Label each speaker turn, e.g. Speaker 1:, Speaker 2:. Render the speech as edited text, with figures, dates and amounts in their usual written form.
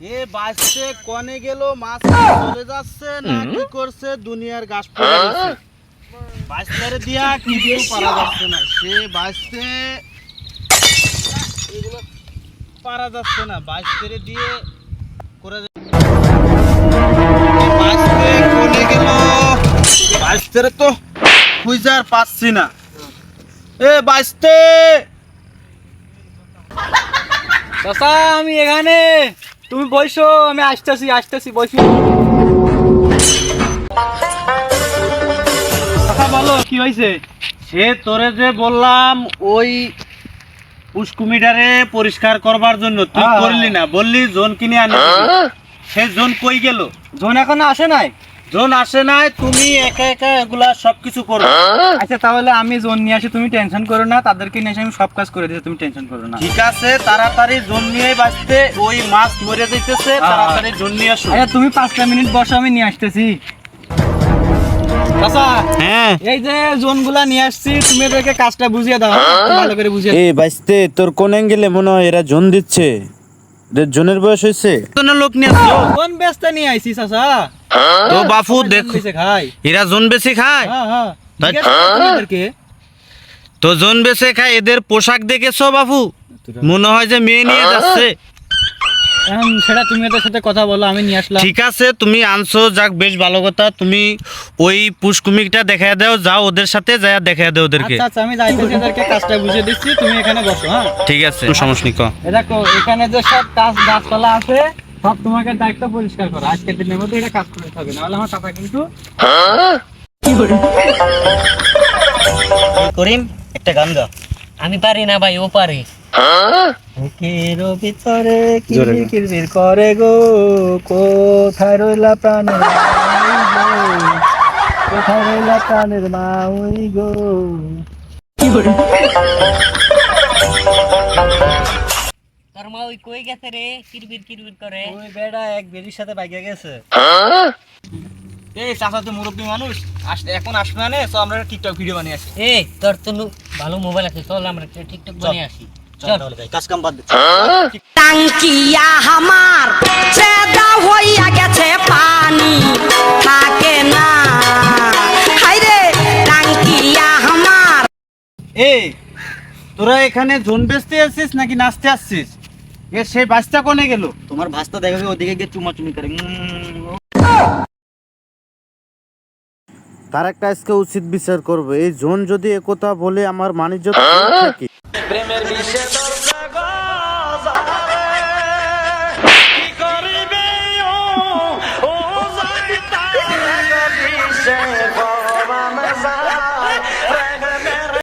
Speaker 1: এ বাঁচতে কনে গেল, মাছ চলে যাচ্ছে না কি করছে, দুনিয়ার ঘাস পড়ে গেছে। বাঁচতে দিয়া কিছু পারা যাচ্ছে না, সে বাঁচতে এগুলো পারা যাচ্ছে না, বাঁচতে দিয়ে করে বাঁচতে কনে গেল, বাঁচতে তো খুঁজার পাচ্ছি না। এ বাঁচতে
Speaker 2: চাচা আমি এখানে, তুমি বসো, আমি আসতেছি বসো। কথা বলো, কি হয়েছে?
Speaker 1: সে তোরে যে বললাম ওই পুষ্কুমিটারে পরিষ্কার করবার জন্য, তুই করলি না, বললি জোন কিনে আনি। সে জোন কই গেল?
Speaker 2: জোন এখনো আসে নাই?
Speaker 1: জোন আসে নাই, তুমি একা একা এগুলা সবকিছু করো।
Speaker 2: আচ্ছা তাহলে আমি জোন নিয়ে আসি, তুমি টেনশন করো না, তাদেরকে নিয়ে এসে আমি সব কাজ করে দিচ্ছি, তুমি টেনশন করো না।
Speaker 1: ঠিক আছে, তাড়াতাড়ি জোন নিয়ে বাঁচতে, ওই মাছ মরে যাইতেছে, তাড়াতাড়ি জোন নিয়ে আসো।
Speaker 2: আচ্ছা তুমি 5টা মিনিট বসো, আমি নিয়ে আসতেছি। চাচা
Speaker 1: হ্যাঁ,
Speaker 2: এই যে জোনগুলা নিয়ে আসছি, তুমি এদেরকে কাজটা বুঝিয়ে দাও, ভালো করে বুঝিয়ে দাও।
Speaker 3: এই বাইসতে তোর কোন অ্যাঙ্গেলে মনে হয় এরা জোন দিচ্ছে? জোনের বয়স হয়েছে?
Speaker 1: কোনো লোক নিয়ে আসো।
Speaker 2: কোন ব্যস্তা নিয়ে আইছি চাচা?
Speaker 1: তো বাপু দেখো,
Speaker 2: খাই।
Speaker 1: এরা জোন বেশি খায়।
Speaker 2: হ্যাঁ জিজ্ঞেস করো তুমি এদেরকে।
Speaker 1: তো জোন বেশি খায়, এদের পোশাক দেখেছো বাপু? মনে হয় যে মেয়ে নিয়ে যাচ্ছে।
Speaker 2: এখন সেটা তুমি এদের সাথে কথা বলো, আমি নিয়ে আসলাম।
Speaker 1: ঠিক আছে, তুমি আনছো, যাক বেশ ভালো কথা। তুমি ওই পুষ্কুমিকটা দেখায় দাও, যাও ওদের সাথে যায় দেখায় দাও ওদেরকে।
Speaker 2: আচ্ছা আমি যাইতেছি, এদেরকে কাজটা বুঝিয়ে দিচ্ছি, তুমি এখানে বসো। হ্যাঁ
Speaker 1: ঠিক আছে, সমস্যা নেই।
Speaker 2: এ দেখো, এখানে যে সব গাছপালা আছে, সব তোমাকে দায়িত্ব পরিষ্কার করো। আজকের দিনের মধ্যে এটা কাজ করতে হবে, নাহলে আমার টাকা কিন্তু
Speaker 1: করিম একটা গান গাও।
Speaker 4: আমি পারি না ভাই, ও পারে।
Speaker 2: বুকের ভিতরে কিরবির কিরবির করে গো, কোথায় রইলা প্রাণের মাই গো, কোথায় রইলা প্রাণের মাই গো।
Speaker 4: তোর মা ওই কই গেছে রে, কিরবির কিরবির করে?
Speaker 2: ওই বেড়া এক বেরির সাথে বাইকে গেছে। এই চাচা তো মুরব্বী মানুষ, এখন আসবে না, তো আমরা টিকটক ভিডিও বানিয়ে আসি।
Speaker 4: এ তোর তো ভালো মোবাইল আছে, চল আমরা একটা টিকটক বানিয়ে আসি। চল
Speaker 1: কাজ কাম বাদ দে।
Speaker 5: টাঙ্কিয়া হামার চেদা হইয়া গেছে, পানি থাকে না, হাইরে টাঙ্কিয়া হামার।
Speaker 1: এই তোরা এখানে জোন বেচতে আসছিস নাকি নাচতে আসছিস? এ সেই বাচ্চা কোনে গেল?
Speaker 2: তোমার ভাস্তা দেখবে ওদিকে গিয়ে চুমাচুমি করে।
Speaker 3: তার একটা আজকে উচিত বিচার করবো। এই জোন যদি একথা বলে আমার মানিজ্য থাকে।
Speaker 5: প্রেমের